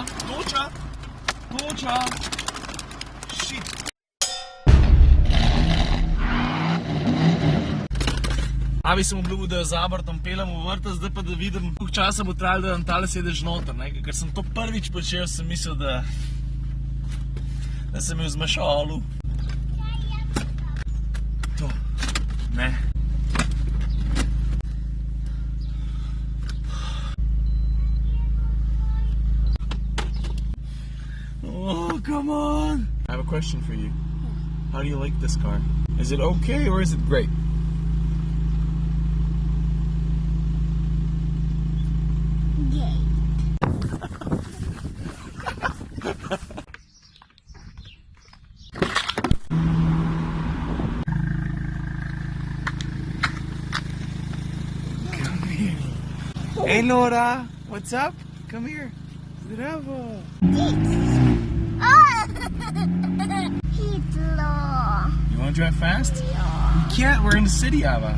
Opa, toča. Shit. Abi sem obljubil, da jo z Abertom pelem v vrta, zdaj pa da vidim, koliko časa bo trajalo, da nam tale sedež noter, ne? Ker sem to prvič počel, sem mislil, da sem jo zmešal alu. To, ne. Oh, come on! I have a question for you. How do you like this car? Is it okay or is it great? Hey Nora, what's up? Come here. Bravo. You want to drive fast? Yeah. You can't, we're in the city, Ava.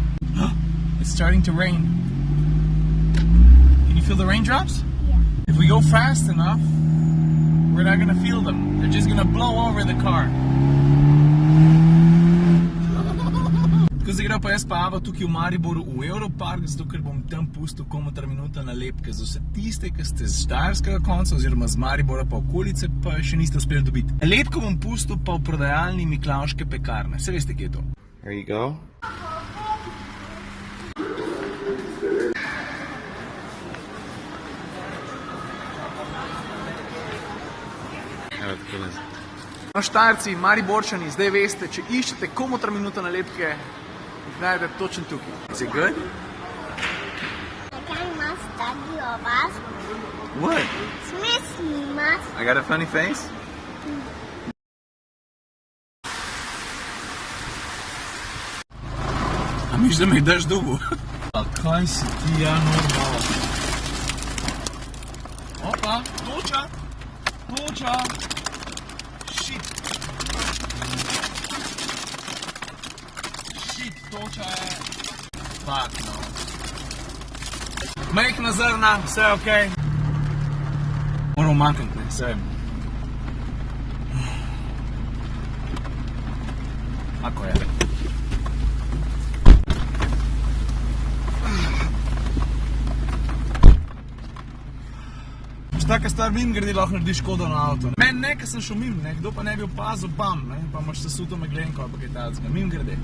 It's starting to rain. Can you feel the raindrops? Yeah. If we go fast enough, we're not gonna feel them. They're just gonna blow over the car. Tako zdaj gre pa jaz pa Ava tukaj v Mariboru v Europark, zato ker bom tam pustil Komotar minuta nalepke za vse tiste, ki ste z Štajerskega konca oziroma z Maribora pa okolice, pa še niste uspeli dobiti. Lepko bom pustil pa v prodajalni Miklavške pekarne. Saj veste, kje je to? There you go. No, Štajerci, Mariborčani, zdaj veste, če iščete Komotar minuta nalepke, jih najdete točno tukaj. Is it good? What? I got a funny face? A misliš, da me daš dugo? A kaj si ti, ja, normalno? Opa, toča! Shit, toča je... Fuck, no. Majhna zrna, vse je okej. Moram umakniti, ne, vse. Ako je. Taka stvar mimogrede lahko naredi škodo na avto. Meni ne, ker sem šel mimo, kdo pa ne bi opazil, bam, pa imaš sesuto meglenko ali pa kaj takega, mimogrede.